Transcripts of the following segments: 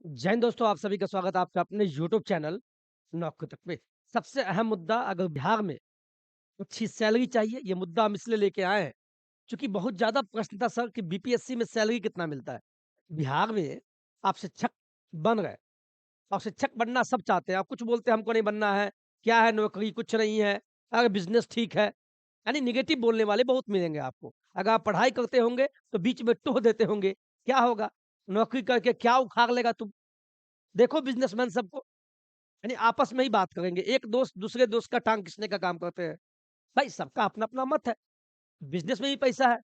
जय हिंद दोस्तों, आप सभी का स्वागत है आपके अपने यूट्यूब चैनल नौकरी तक पे। सबसे अहम मुद्दा अगर बिहार में अच्छी सैलरी चाहिए, ये मुद्दा हम इसलिए लेके आए हैं, क्योंकि बहुत ज़्यादा प्रश्न था सर कि बीपीएससी में सैलरी कितना मिलता है? बिहार में आप शिक्षक बन गए और शिक्षक बनना सब चाहते हैं। आप कुछ बोलते हैं हमको नहीं बनना है, क्या है नौकरी, कुछ नहीं है, अगर बिज़नेस ठीक है, यानी नेगेटिव बोलने वाले बहुत मिलेंगे आपको। अगर आप पढ़ाई करते होंगे, तो बीच में टोक देते होंगे, क्या होगा? नौकरी करके क्या उखाड़ लेगा तू? देखो बिज़नेसमैन सबको यानी आपस में ही बात करेंगे। एक दोस्त दूसरे दोस्त का टाँग खींचने का काम करते हैं। भाई सबका अपना-अपना मत है। बिज़नेस में भी पैसा है,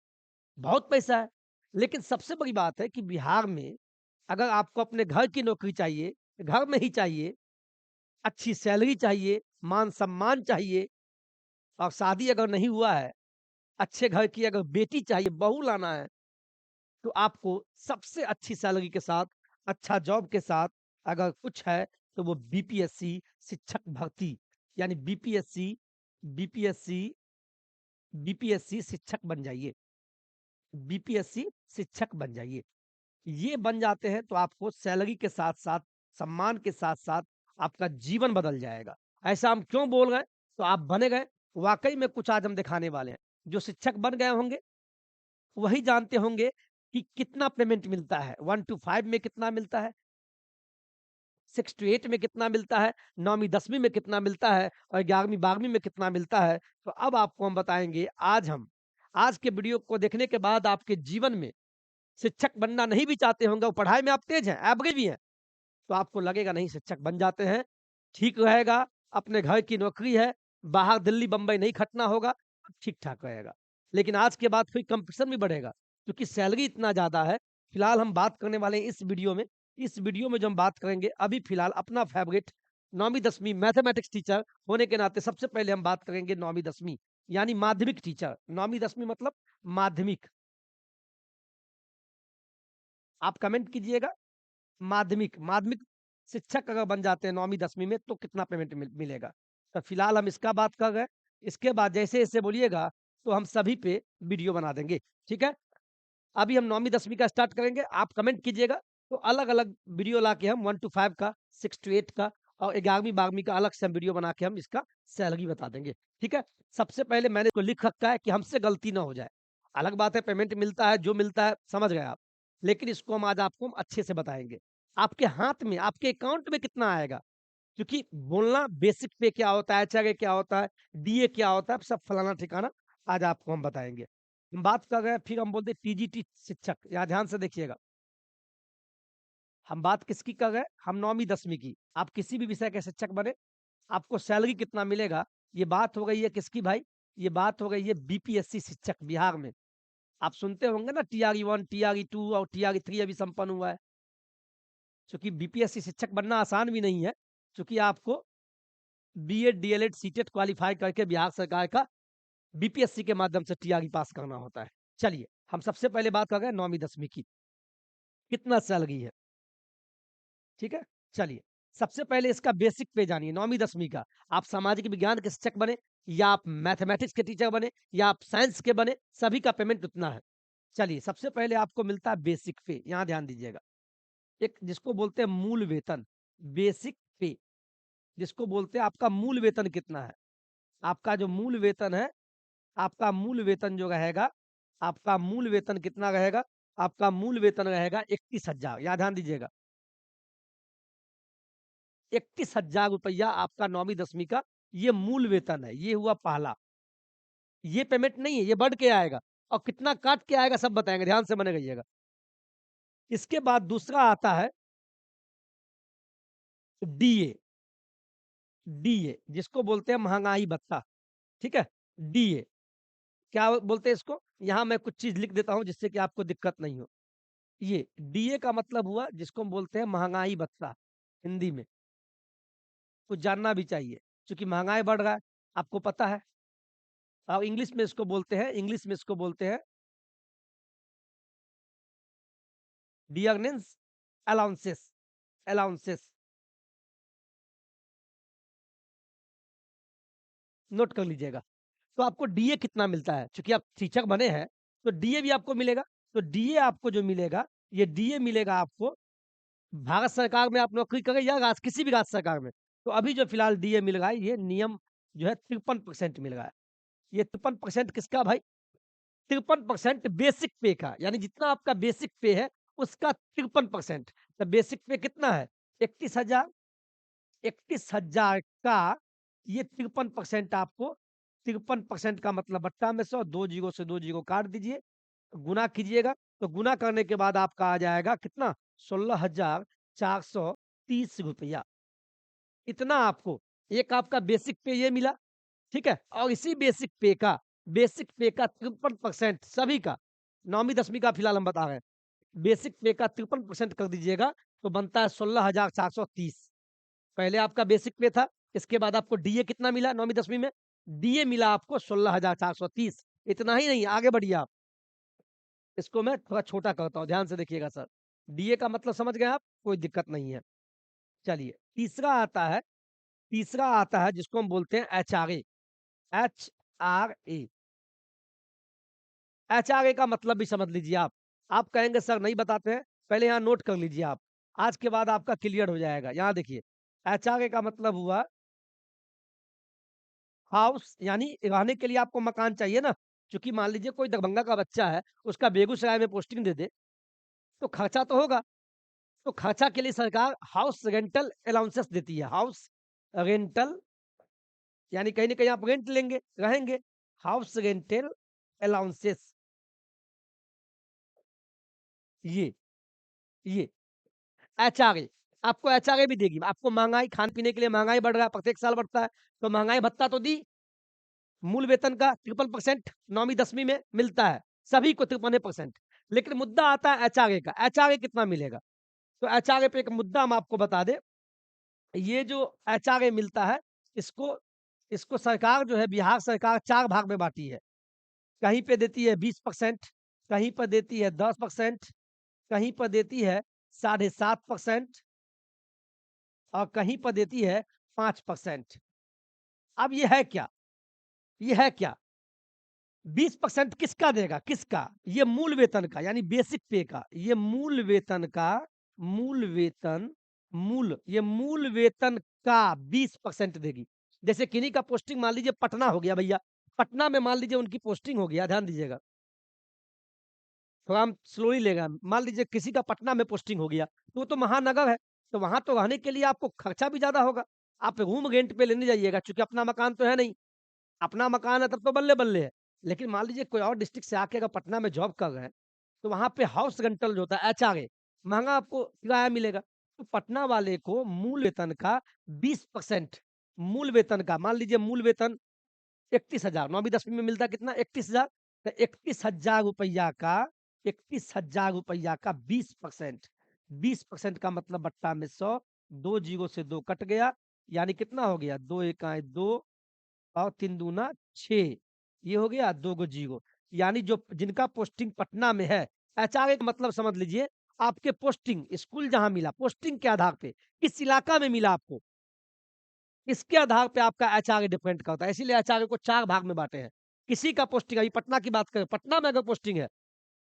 बहुत पैसा है। लेकिन सबसे बड़ी बात है कि बिहार में अगर आपको अपने घर की नौकरी चाहिए, घर में ही चाहिए, अच्छी सैलरी चाहिए, मान-सम्मान चाहिए और शादी अगर नहीं हुआ है, अच्छे घर की अगर बेटी चाहिए, बहू लाना है, तो आपको सबसे अच्छी सैलरी के साथ, अच्छा जॉब के साथ अगर कुछ है, तो वो बीपीएससी शिक्षक भर्ती यानी बीपीएससी बीपीएससी शिक्षक बन जाइए। बीपीएससी शिक्षक बन जाइए। ये बन जाते हैं तो आपको सैलरी के साथ-साथ, सम्मान के साथ-साथ आपका जीवन बदल जाएगा। ऐसा हम क्यों बोल रहे हैं? तो आप बने गए, वाक़ई में कुछ आज हम दिखाने वाले हैं। जो शिक्षक बन गए होंगे वही जानते होंगे कि कितना पेमेंट मिलता है, 1 टू 5 में कितना मिलता है, 6 टू 8 में कितना मिलता है, 9वीं 10वीं में कितना मिलता है और 11वीं 12वीं में कितना मिलता है। तो अब आपको हम बताएँगे आज के वीडियो को देखने के बाद आपके जीवन में शिक्षक बनना नहीं भी चाहते होंगे और पढ़ाई में आप तेज़ हैं, एवरेज भी हैं, तो आपको लगेगा नहीं शिक्षक बन जाते हैं, ठीक रहेगा, अपने घर की नौकरी है, बाहर दिल्ली, बम्बई नहीं खटना होगा, ठीक-ठाक रहेगा। लेकिन आज के बाद फिर कॉम्पिटिशन भी बढ़ेगा, क्योंकि सैलरी इतना ज़्यादा है। फिलहाल हम बात करने वाले हैं इस वीडियो में जो हम बात करेंगे अभी फिलहाल अपना फ़ेवरेट 9वीं 10वीं मैथमेटिक्स टीचर होने के नाते सबसे पहले हम बात करेंगे 9वीं 10वीं यानी माध्यमिक टीचर। 9वीं 10वीं मतलब माध्यमिक। आप कमेंट कीजिएगा माध्यमिक शिक्षक अगर बन जाते हैं 9वीं 10वीं में तो कितना पेमेंट मिलेगा? तो फिलहाल हम इसका बात कर रहे हैं। इसके बाद जैसे-जैसे बोलिएगा तो हम सभी पे वीडियो बना देंगे, ठीक है? अभी हम 9वीं 10वीं का स्टार्ट करेंगे, आप कमेंट कीजिएगा तो अलग-अलग वीडियो लाके हम 1 टू 5 का, 6 टू 8 का और 11वीं 12वीं का अलग से हम वीडियो बना के हम इसका सैलरी बता देंगे, ठीक है? सबसे पहले मैंने इसको लिख रखा है कि हमसे गलती ना हो जाए। अलग बात है पेमेंट मिलता है, जो मिलता है समझ गए आप। लेकिन इसको हम आज आपको अच्छे से बताएँगे। आपके हाथ में, आपके अकाउंट में कितना आएगा? क्योंकि बोलना बेसिक पे क्या होता है, एचआरए क्या होता है, डीए क्या होता है, सब फलाना-ठिकाना आज आपको हम बताएँगे। हम बात कर रहे हैं फिर हम बोलते हैं टीजीटी शिक्षक, यहाँ ध्यान से देखिएगा। हम बात किसकी कर रहे हैं? हम 9वीं 10वीं की। आप किसी भी विषय के शिक्षक बने, आपको सैलरी कितना मिलेगा? ये बात हो गई है किसकी भाई? ये बात हो गई है बीपीएससी शिक्षक बिहार में। आप सुनते होंगे ना टीआरई 1, टीआरई 2 और टीआरई 3 अभी संपन्न हुआ है। चूँकि बीपीएससी शिक्षक बनना आसान भी नहीं है, चूँकि आपको बीएड, डीएलएड, सीटेट क्वालीफाई करके बिहार सरकार का बीपीएससी के माध्यम से टीआरई पास करना होता है। चलिए, हम सबसे पहले बात कर रहे हैं 9वीं 10वीं की। कितना सैलरी है? ठीक है? चलिए, सबसे पहले इसका बेसिक पे जानिए 9वीं 10वीं का। आप सामाजिक विज्ञान के शिक्षक बने या आप मैथमेटिक्स के टीचर बने या आप साइंस के बने, सभी का पेमेंट उतना है। चलिए, सबसे पहले आपको मिलता है बेसिक पे, यहाँ ध्यान दीजिएगा। एक जिसको बोलते हैं मूल वेतन, बेसिक पे, जिसको बोलते हैं आपका मूल वेतन कितना है? आपका जो मूल वेतन है, आपका मूल वेतन जो रहेगा, आपका मूल वेतन कितना रहेगा? आपका मूल वेतन रहेगा 31,000 यहाँ ध्यान दीजिएगा। 31,000 रुपया आपका 9वीं 10वीं का ये मूल वेतन है, ये हुआ पहला। ये पेमेंट नहीं है, ये बढ़ के आएगा और कितना काट के आएगा सब बताएँगे, ध्यान से बने रहिएगा। इसके बाद दूसरा आता है डीए, डीए जिसको बोलते हैं महँगाई भत्ता, ठीक है? डीए क्या बोलते हैं इसको? यहाँ मैं कुछ चीज़ लिख देता हूँ जिससे कि आपको दिक्कत नहीं हो। ये डीए का मतलब हुआ जिसको हम बोलते हैं महँगाई भत्ता हिंदी में, कुछ जानना भी चाहिए, चूँकि महँगाई बढ़ रहा है, आपको पता है। और इंग्लिश में इसको बोलते हैं डियरनेंस अलाउंसेस अलाउंसेस नोट कर लीजिएगा। तो आपको डीए कितना मिलता है? चूँकि आप शिक्षक बने हैं, तो डीए भी आपको मिलेगा। तो डीए आपको जो मिलेगा, ये डीए मिलेगा आपको भारत सरकार में आप नौकरी करें या किसी भी राज्य सरकार में, तो अभी जो फिलहाल डीए मिल रहा है, ये नियम जो है 53% मिल रहा है। ये 53% किसका भाई? 53% बेसिक पे का, यानी जितना आपका बेसिक पे है, उसका 53%। तो बेसिक पे कितना है? 31,000, 31,000 का ये 53% आपको, 53% का मतलब बट्टा में 100, 2 जीरो से 2 जीरो काट दीजिए, गुना कीजिएगा, तो गुना करने के बाद आपका आ जाएगा कितना? 16,430 रुपया। इतना आपको, एक आपका बेसिक पे ये मिला, ठीक है? और इसी बेसिक पे का 53% सभी का, 9वीं 10वीं का फिलहाल हम बता रहे हैं। बेसिक पे का 53% कर दीजिएगा, तो बनता है 16,430। पहले आपका बेसिक पे था, इसके बाद आपको डीए कितना मिला 9वीं 10वीं में? डीए मिला आपको 16,430। इतना ही नहीं, आगे बढ़िए आप। इसको मैं थोड़ा छोटा करता हूँ, ध्यान से देखिएगा सर। डीए का मतलब समझ गए आप? कोई दिक्कत नहीं है। चलिए, तीसरा आता है जिसको हम बोलते हैं एचआरए। एचआरए, एचआरए का मतलब भी समझ लीजिए आप। आप कहेंगे सर नहीं बताते हैं, पहले यहाँ नोट कर लीजिए आप। आज के बाद आपका क्लियर हो जाएगा। यहाँ देखिए, एचआरए का मतलब हुआ हाउस, यानी रहने के लिए आपको मकान चाहिए ना। क्योंकि मान लीजिए कोई दरभंगा का बच्चा है, उसका बेगूसराय में पोस्टिंग दे दे, तो खर्चा तो होगा। तो खर्चा के लिए सरकार हाउस रेंटल अलाउंसेस देती है। हाउस रेंटल, यानी कहीं न कहीं आप रेंट लेंगे, रहेंगे। हाउस रेंटल अलाउंसेस, ये ये एचआरए, आपको एचआरए भी देगी। आपको महँगाई, खाने-पीने के लिए महँगाई बढ़ रहा है, प्रत्येक साल बढ़ता है, तो महँगाई भत्ता तो दी। मूल वेतन का 53% 9वीं 10वीं में मिलता है, सभी को 53%। लेकिन मुद्दा आता है एचआरए का। एचआरए कितना मिलेगा? तो एचआरए पे एक मुद्दा हम आपको बता दें, ये जो एचआरए मिलता है, इसको इसको सरकार जो है, बिहार सरकार 4 भाग में बाँटी है। कहीं पे देती है 20%, कहीं पर देती है 10%, कहीं पर देती है 7.5% और कहीं पर देती है 5%। अब ये है क्या? ये है क्या? 20% किसका देगा? किसका? ये मूल वेतन का, यानी बेसिक पे का। ये मूल वेतन का, मूल वेतन, ये मूल वेतन का 20% देगी। जैसे किन्हीं का पोस्टिंग मान लीजिए पटना हो गया भैया, पटना में मान लीजिए उनकी पोस्टिंग हो गया, ध्यान दीजिएगा। थोड़ा हम स्लोली लेगा। मान लीजिए किसी का पटना में पोस्टिंग हो गया, तो वो तो महानगर है, तो वहाँ तो रहने के लिए आपको खर्चा भी ज़्यादा होगा। आप रूम रेंट पे लेने जाइएगा, चूँकि अपना मकान तो है नहीं। अपना मकान है तब तो बल्ले-बल्ले है। लेकिन मान लीजिए कोई और डिस्ट्रिक्ट से आके अगर पटना में जॉब कर रहे हैं, तो वहाँ पे हाउस रेंटल जो होता है एचआरए, महँगा आपको किराया मिलेगा। तो पटना वाले को मूल वेतन का 20%, मूल वेतन का, मान लीजिए मूल वेतन 31,000, 9वीं 10वीं में मिलता है कितना? 31,000। तो 31,000 रुपया का, 31,000 रुपया का 20%, 20% का मतलब बट्टा में 100, 2 जीरो से 2 कट गया, यानी कितना हो गया? 2 एकाएँ 2 और 3 दूना 6, ये हो गया 2 गो जीरो। यानी जो जिनका पोस्टिंग पटना में है, एचआरए का मतलब समझ लीजिए, आपके पोस्टिंग स्कूल जहाँ मिला, पोस्टिंग के आधार पे, किस इलाका में मिला आपको, इसके आधार पे आपका एचआरए डिपेंड करता है। इसीलिए एचआरए को 4 भाग में बाँटे हैं। किसी का पोस्टिंग, अभी पटना की बात करें, पटना में अगर पोस्टिंग है,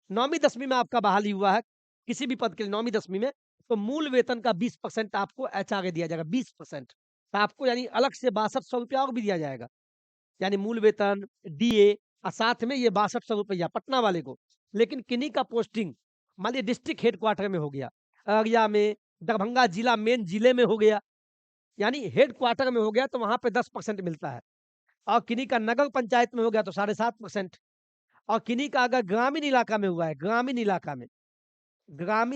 9वीं 10वीं में आपका बहाली हुआ है, किसी भी पद के लिए 9वीं 10वीं में, तो मूल वेतन का 20% आपको एचआरए दिया जाएगा, 20%। तो आपको यानी अलग से 6200 रुपया और भी दिया जाएगा। यानी मूल वेतन, डीए और साथ में ये 6200 रुपया पटना वाले को। लेकिन किन्हीं का पोस्टिंग मान लीजिए डिस्ट्रिक्ट हेडक्वार्टर में हो गया, अररिया में, दरभंगा जिला मेन जिले में हो गया, यानी हेडक्वार्टर में हो गया, तो वहाँ पे 10% मिलता है। और किन्हीं का नगर पंचायत में हो गया तो 7.5%। और किन्हीं का अगर ग्रामीण इलाका में हुआ है, ग्रामीण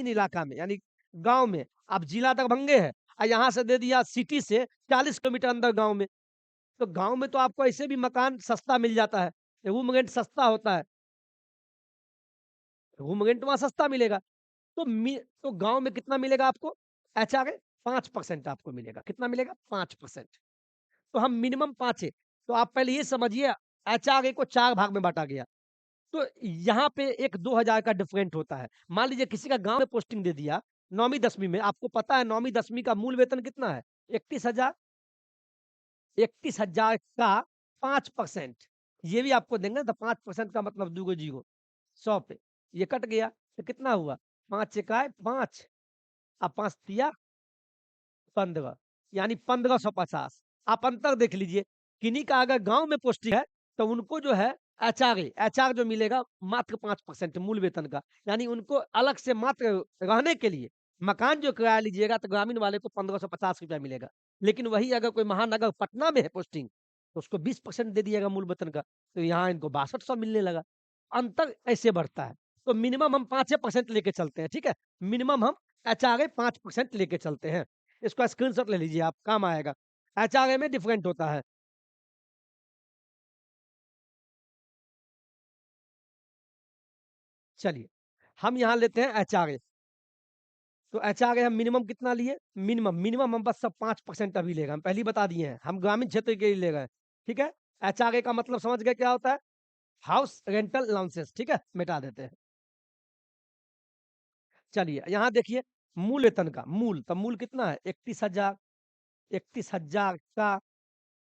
इलाका में यानी गाँव में, अब जिला दरभंगे है और यहाँ से दे दिया सिटी से 40 किलोमीटर अंदर गाँव में, तो गाँव में तो आपको ऐसे भी मकान सस्ता मिल जाता है, रूम रेंट सस्ता होता है, रूम रेंट वहाँ सस्ता मिलेगा। तो गाँव में कितना मिलेगा आपको? एचआरए 5% आपको मिलेगा। कितना मिलेगा? 5%। तो हम मिनिमम 5 है। तो आप पहले ये समझिए, एचआरए को 4 भाग में बाँटा गया। तो यहाँ पे एक 2,000 का डिफरेंट होता है। मान लीजिए किसी का गाँव में पोस्टिंग दे दिया, 9वीं 10वीं में, आपको पता है 9वीं 10वीं का मूल वेतन कितना है? 31,000, 31,000 का 5%, ये भी आपको देंगे, तो 5% का मतलब 2 जीरो, 100 पे, ये कट गया, तो कितना हुआ? 5 एकाए 5, अब 5 तिया 15, यानी 1550। आप अंतर देख लीजिए, किन्हीं का अगर गाँव में पोस्टिंग है, तो उनको जो है एचआर जो मिलेगा मात्र 5% मूल वेतन का। यानी उनको अलग से मात्र रहने के लिए मकान जो किराया लीजिएगा, तो ग्रामीण वाले को ₹1550 मिलेगा। लेकिन वही अगर कोई महानगर पटना में है पोस्टिंग, तो उसको 20% दे दिएगा मूल वेतन का, तो यहाँ इनको 6200 मिलने लगा। अंतर ऐसे बढ़ता है। तो मिनिमम हम 5% लेके चलते हैं, ठीक है? मिनिमम हम एचआरए 5% लेके चलते हैं। इसका स्क्रीनशॉट ले लीजिए आप, काम आएगा। एचआरए में डिफरेंट होता है। चलिए, हम यहाँ लेते हैं एचआरए। तो एचआरए हम मिनिमम कितना लिए? मिनिमम हम बस सब 5% अभी ले गए। हम पहले ही बता दिए हैं, हम ग्रामीण क्षेत्र के लिए ले गए। ठीक है? एचआरए का मतलब समझ गए क्या होता है? हाउस रेंटल अलाउंसेस, ठीक है? मिटा देते हैं। चलिए, यहाँ देखिए मूल वेतन का मूल, तो मूल कितना है? 31,000। 31,000 का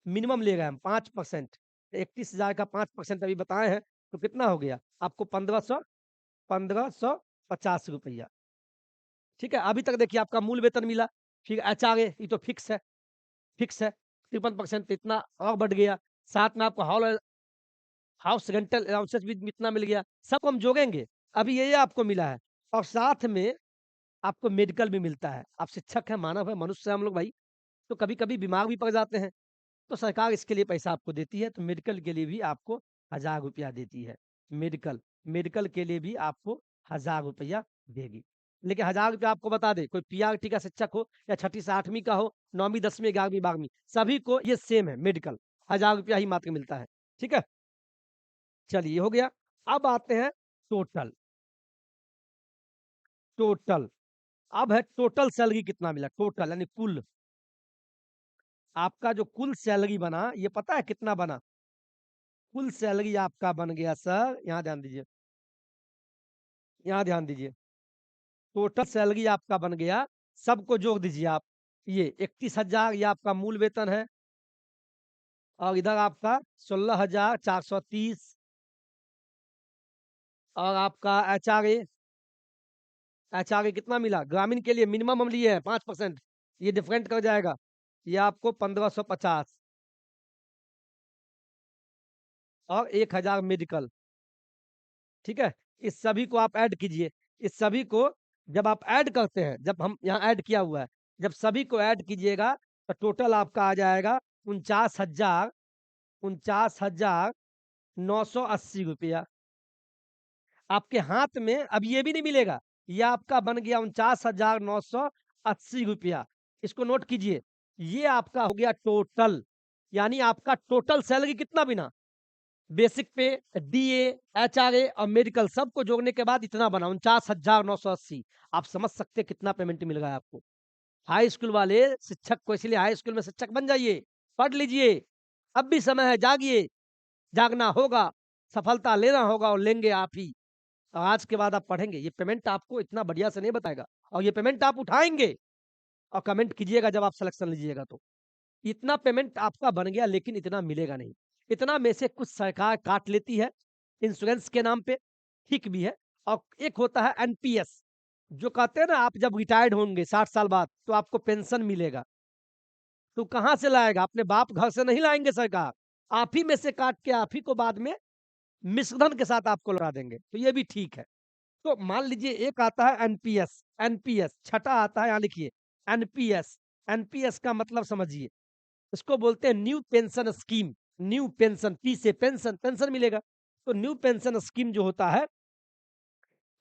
मिनिमम ले गए हम 5%। 31,000 का 5% अभी बताए हैं, तो कितना हो गया? आपको 1550 रुपया। ठीक है? अभी तक देखिए आपका मूल वेतन मिला, फिर एचआरए ये तो फिक्स है। 53% इतना और बढ़ गया। साथ में आपको हाउस रेंटल अलाउंसेस भी इतना मिल गया। सबको हम जोड़ेंगे, अभी ये आपको मिला है। और साथ में आपको मेडिकल भी मिलता है। आप शिक्षक हैं, मानव है, मनुष्य हैं हम लोग भाई, तो कभी-कभी बीमार भी पड़ जाते हैं। तो सरकार इसके लिए पैसा आपको देती है, तो मेडिकल के लिए भी आपको ₹1000 देती है। मेडिकल मेडिकल के लिए भी आपको ₹1000 देगी। लेकिन ₹1000 आपको बता दें, कोई पीआरटी का शिक्षक हो या छठी से 8वीं का हो, 9वीं, 10वीं, 11वीं, 12वीं, सभी को ये सेम है मेडिकल, ₹1000 ही मात्र मिलता है। ठीक है? चलिए, ये हो गया। अब आते हैं टोटल। टोटल अब है टोटल सैलरी कितना मिला? टोटल यानी कुल, आपका जो कुल सैलरी बना, ये पता है कितना बना? कुल सैलरी आपका बन गया सर, यहाँ ध्यान दीजिए, यहाँ ध्यान दीजिए। टोटल सैलरी आपका बन गया, सबको जोड़ दीजिए आप। ये 31,000 ये आपका मूल वेतन है, और इधर आपका 16,430, और आपका एचआरए कितना मिला? ग्रामीण के लिए मिनिमम हम लिए हैं 5%, ये डिफरेंट कर जाएगा। ये आपको 1550, और 1,000 मेडिकल। ठीक है? इस सभी को आप ऐड कीजिए। इस सभी को जब आप ऐड करते हैं, जब हम यहाँ ऐड किया हुआ है, जब सभी को ऐड कीजिएगा, तो टोटल आपका आ जाएगा 49,980 रुपया। आपके हाथ में अब ये भी नहीं मिलेगा, ये आपका बन गया 49,980 रुपया। इसको नोट कीजिए, ये आपका हो गया टोटल। यानी आपका टोटल सैलरी कितना बिना? बेसिक पे, डीए, एचआरए और मेडिकल सबको जोड़ने के बाद इतना बना 49,980। आप समझ सकते हैं कितना पेमेंट मिल रहा है आपको। हाई स्कूल वाले शिक्षक को इसलिए हाई स्कूल में शिक्षक बन जाइए, पढ़ लीजिए, अब भी समय है, जागिए, जागना होगा, सफलता लेना होगा, और लेंगे आप ही। और आज के बाद आप पढ़ेंगे, ये पेमेंट आपको इतना बढ़िया से नहीं बताएगा, और ये पेमेंट आप उठाएंगे, और कमेंट कीजिएगा जब आप सिलेक्शन लीजिएगा तो। इतना पेमेंट आपका बन गया, लेकिन इतना मिलेगा नहीं। इतना में से कुछ सरकार काट लेती है इंश्योरेंस के नाम पे, ठीक भी है। और एक होता है एनपीएस, जो कहते हैं ना, आप जब रिटायर्ड होंगे 60 साल बाद, तो आपको पेंशन मिलेगा। तो कहाँ से लाएगा? अपने बाप घर से नहीं लाएंगे सरकार, आप ही में से काट के आप ही को बाद में मिश्रधन के साथ आपको लौटा देंगे, तो ये भी ठीक है। तो मान लीजिए एक आता है एनपीएस, छठा आता है, यहाँ लिखिए एनपीएस। एनपीएस का मतलब समझिए, इसको बोलते हैं new pension scheme. New pension, P से पेंशन, पेंशन मिलेगा। तो न्यू पेंशन स्कीम जो होता है,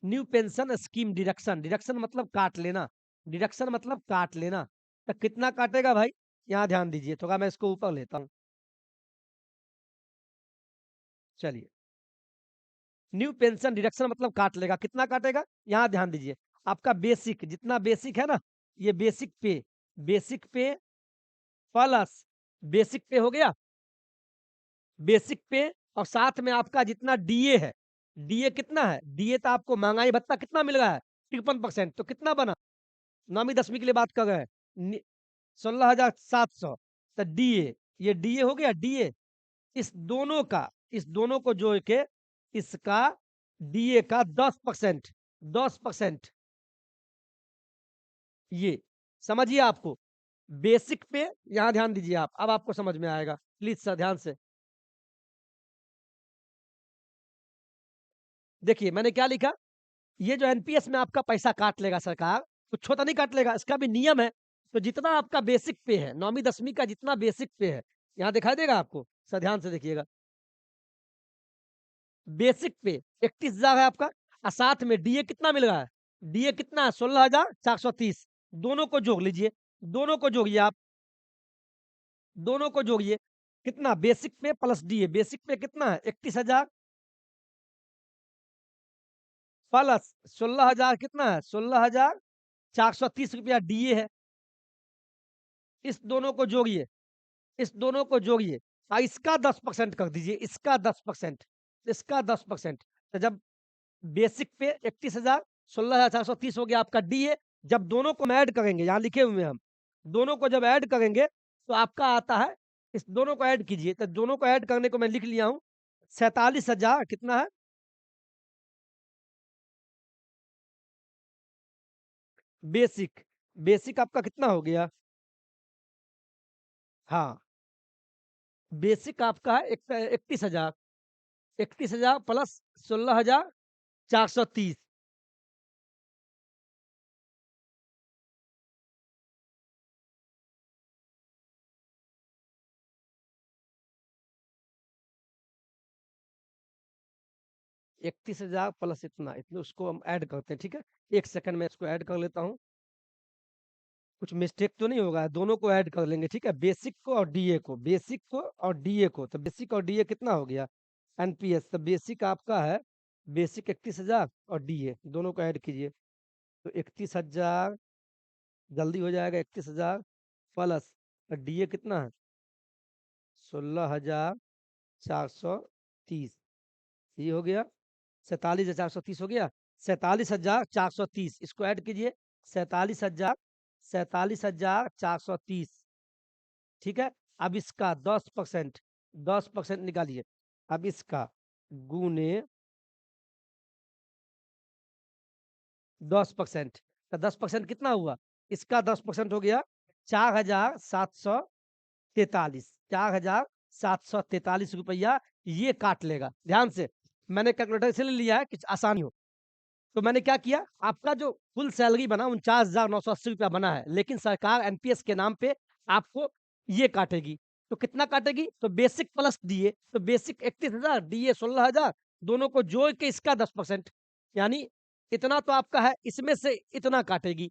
new pension scheme deduction, deduction मतलब काट लेना, डिडक्शन मतलब काट लेना। तो कितना काटेगा भाई? यहाँ ध्यान दीजिए, थोड़ा मैं इसको ऊपर लेता हूँ। चलिए, न्यू पेंशन डिडक्शन मतलब काट लेगा, कितना काटेगा? यहाँ ध्यान दीजिए, आपका बेसिक, जितना बेसिक है ना, ये बेसिक पे प्लस बेसिक पे हो गया, बेसिक पे, और साथ में आपका जितना डीए है, डीए कितना है? डीए तो आपको महंगाई भत्ता कितना मिल रहा है? 53%। तो कितना बना? 9वीं 10वीं के लिए बात कर रहे हैं, 16,700। तो डीए, ये डीए हो गया, डीए। इस दोनों को जोड़ के, इसका डीए का 10%, 10%, ये समझिए आपको बेसिक पे यहाँ ध्यान दीजिए आप, अब आपको समझ में आएगा। प्लीज़ सर ध्यान से। देखिए मैंने क्या लिखा, ये जो एनपीएस में आपका पैसा काट लेगा सरकार, कुछ तो नहीं काट लेगा, इसका भी नियम है। तो जितना आपका बेसिक पे है, 9वीं-10वीं का जितना बेसिक पे है, यहाँ दिखाई देगा आपको? सर ध्यान से देखिएगा। बेसिक पे 31,000 है आपका और साथ में डीए कितना मिल रहा है? डीए कितना है? 16,430 दोनों को जोड़ लीजिए, दोनों को जोड़िए आप, दोनों को जोड़िए। कितना? बेसिक पे प्लस डीए, बेसिक पे कितना है? 31,000 प्लस 16,000 कितना है? 16,430 रुपया डीए है। इस दोनों को जोड़िए, इस दोनों को जोड़िए इसका 10% कर दीजिए, इसका 10%, इसका 10%। तो जब बेसिक पे 31,000 16,430 हो गया आपका डीए। जब दोनों को हम ऐड करेंगे, यहाँ लिखे हुए हैं हम, दोनों को जब ऐड करेंगे तो आपका आता है, इस दोनों को ऐड कीजिए, तो दोनों को ऐड करने को मैं लिख लिया हूँ 47,000 कितना है? बेसिक, बेसिक आपका कितना हो गया? हाँ, बेसिक आपका है 31,000, 31,000 प्लस 16,430। 31,000 प्लस इतना, इतने उसको हम ऐड करते हैं, ठीक है? 1 सेकंड में इसको ऐड कर लेता हूँ। कुछ मिस्टेक तो नहीं होगा? दोनों को ऐड कर लेंगे, ठीक है? बेसिक को और डीए को, बेसिक को और डीए को। तो बेसिक और डीए कितना हो गया? एनपीएस तो बेसिक आपका है, बेसिक 31,000 और डीए दोनों को ऐड कीजिए। तो 31,000 जल्दी हो जाएगा, 31,000 प्लस डीए कितना है? 16,430 ये हो गया। 47,430 हो गया। 47,430 इसको ऐड कीजिए। 47,430 ठीक है? अब इसका 10%, 10% निकालिए। अब इसका गुने 10%, तो 10% कितना हुआ? इसका 10% हो गया 4,743, 4,743 रुपया ये काट लेगा। ध्यान से, मैंने कैलकुलेटर इसलिए लिया है कि आसानी हो। तो मैंने क्या किया, आपका जो कुल सैलरी बना 49,980 रुपया बना है, लेकिन सरकार एनपीएस के नाम पे आपको ये काटेगी। तो कितना काटेगी? तो बेसिक प्लस डीए, तो बेसिक 31,000 डीए 16,000 दोनों को जोड़ के इसका 10%, यानी इतना तो आपका है, इसमें से इतना काटेगी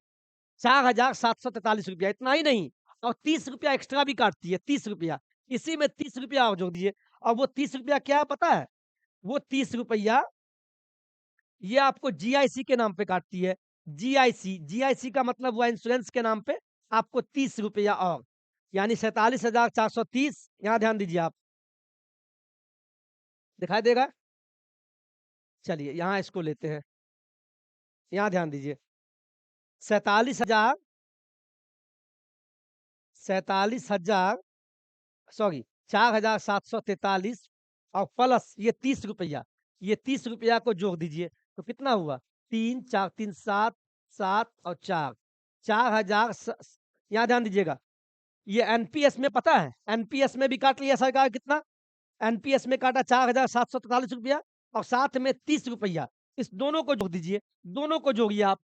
4,743 रुपया। इतना ही नहीं, और 30 रुपया एक्स्ट्रा भी काटती है, 30 रुपया। इसी में 30 रुपया और जोड़ दीजिए, और वो 30 रुपया क्या है पता है? वो 30 रुपया ये आपको जीआईसी के नाम पे काटती है। जीआईसी, जीआईसी का मतलब हुआ इंश्योरेंस के नाम पे आपको 30 रुपया और, यानी 47,430। यहाँ ध्यान दीजिए आप, दिखाई देगा? चलिए यहाँ इसको लेते हैं, यहाँ ध्यान दीजिए। 47,000, 47,000 सॉरी 4,743 और प्लस ये 30 रुपया, ये 30 रुपया को जोड़ दीजिए, तो कितना हुआ? 3 4 3 7, 7 और 4, 4,000 यहाँ ध्यान दीजिएगा। ये एनपीएस में पता है, एनपीएस में भी काट लिया सरकार कितना? एनपीएस में काटा 4,743 रुपया और साथ में 30 रुपया। इस दोनों को जोड़ दीजिए, दोनों को जोड़िए आप।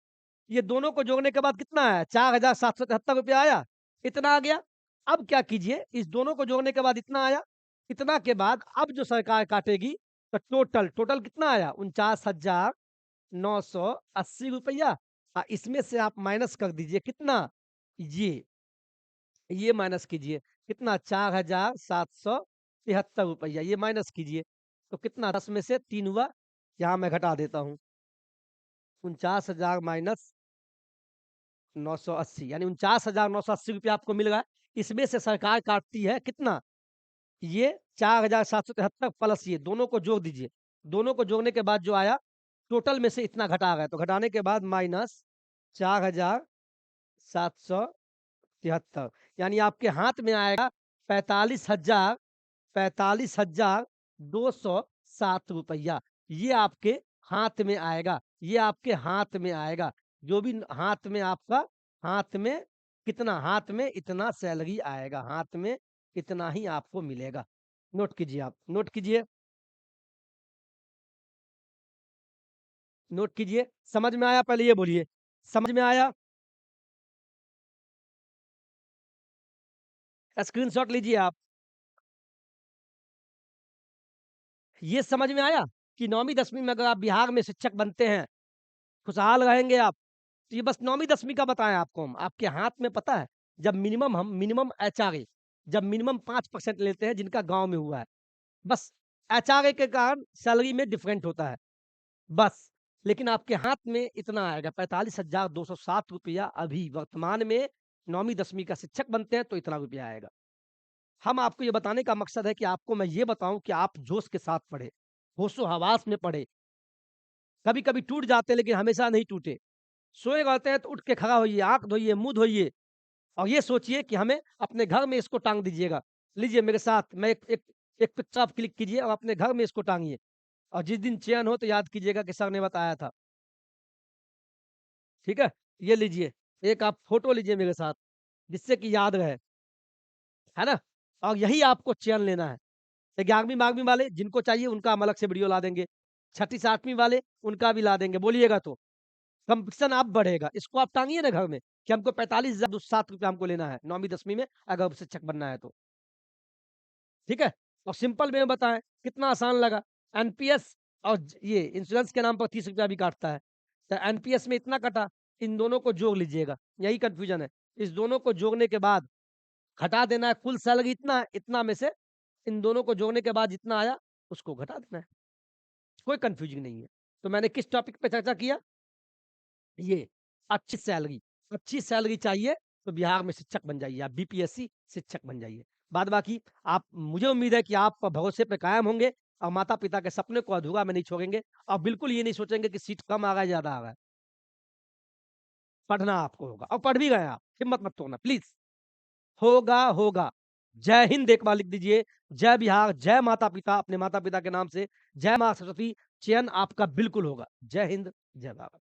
ये दोनों को जोड़ने के बाद कितना आया? 4,773 रुपया आया, इतना आ गया। अब क्या कीजिए, इस दोनों को जोड़ने के बाद इतना आया, इतना के बाद अब जो सरकार काटेगी, तो टोटल टोटल कितना आया? 49,980 रुपया। इसमें से आप माइनस कर दीजिए कितना? ये माइनस कीजिए कितना? 4,773 रुपया ये माइनस कीजिए, तो कितना? 10 में से 3 हुआ, यहाँ मैं घटा देता हूँ। 49,000 माइनस 980 यानी 49,980 रुपया आपको मिल रहा है। इसमें से सरकार काटती है कितना? ये 4,773 प्लस ये दोनों को जोड़ दीजिए। दोनों को जोड़ने के बाद जो आया, टोटल में से इतना घटा गया, तो घटाने के बाद माइनस 4,773 यानी आपके हाथ में आएगा 45,000, 45,207 रुपया। ये आपके हाथ में आएगा, ये आपके हाथ में आएगा। जो भी हाथ में आपका हाथ में कितना, हाथ में इतना सैलरी आएगा, हाथ में इतना ही आपको मिलेगा। नोट कीजिए आप, नोट कीजिए, नोट कीजिए। समझ में आया? पहले ये बोलिए, समझ में आया? स्क्रीनशॉट लीजिए आप। ये समझ में आया कि 9वीं-10वीं में अगर आप बिहार में शिक्षक बनते हैं, खुशहाल रहेंगे आप। तो ये बस 9वीं-10वीं का बताएँ आपको हम। आपके हाथ में पता है, जब मिनिमम एचआरए, जब मिनिमम 5% लेते हैं जिनका गाँव में हुआ है। बस एचआरए के कारण सैलरी में डिफरेंट होता है, बस। लेकिन आपके हाथ में इतना आएगा, 45,207 रुपया अभी वर्तमान में 9वीं-10वीं का शिक्षक बनते हैं तो इतना रुपया आएगा। हम आपको ये बताने का मकसद है कि आपको मैं ये बताऊँ कि आप जोश के साथ पढ़ें, होशो-हवास में पढ़ें। कभी-कभी टूट जाते हैं लेकिन हमेशा नहीं टूटे। सोए रहते हैं तो उठ के खड़ा होइए, आँख धोइए, मुँह धोइए और ये सोचिए कि हमें अपने घर में इसको टाँग दीजिएगा। लीजिए मेरे साथ, मैं एक एक एक पिक्चर आप क्लिक कीजिए और अपने घर में इसको टाँगिए और जिस दिन चयन हो तो याद कीजिएगा कि सर ने बताया था। ठीक है? ये लीजिए, एक आप फ़ोटो लीजिए मेरे साथ, जिससे कि याद रहे, है ना? और यही आपको चयन लेना है। 11वीं-12वीं वाले जिनको चाहिए उनका हम अलग से वीडियो ला देंगे। छठी 7वीं वाले उनका भी ला देंगे, बोलिएगा तो। कॉम्पिटिशन अब बढ़ेगा। इसको आप टाँगिए ना घर में कि हमको 45,007 रुपया हमको लेना है 9वीं-10वीं में अगर शिक्षक बनना है तो। ठीक है? और सिंपल वे में बताएँ, कितना आसान लगा। एनपीएस और ये इंश्योरेंस के नाम पर 30 रुपया भी काटता है। तो एनपीएस में इतना कटा, इन दोनों को जोड़ लीजिएगा, यही कन्फ्यूज़न है। इस दोनों को जोड़ने के बाद घटा देना है, कुल सैलरी इतना है, इतना में से इन दोनों को जोड़ने के बाद जितना आया, उसको घटा देना है। कोई कन्फ्यूज़न नहीं है। तो मैंने किस टॉपिक पे चर्चा किया? ये, अच्छी सैलरी चाहिए तो बिहार में शिक्षक बन जाइए आप, बीपीएससी शिक्षक बन जाइए। बाद बाकी आप, मुझे उम्मीद है कि आप भरोसे पे कायम होंगे और माता-पिता के सपने को अधूरा में नहीं छोड़ेंगे और बिल्कुल ये नहीं सोचेंगे कि सीट कम आ रहा है, ज़्यादा आ रहा है। पढ़ना आपको होगा और पढ़ भी गए आप, हिम्मत मत तोड़ना प्लीज़। होगा, होगा। जय हिंद एक बार लिख दीजिए, जय बिहार, जय माता-पिता, अपने माता-पिता के नाम से, जय माँ सरस्वती, चयन आपका बिल्कुल होगा। जय हिंद, जय भारत।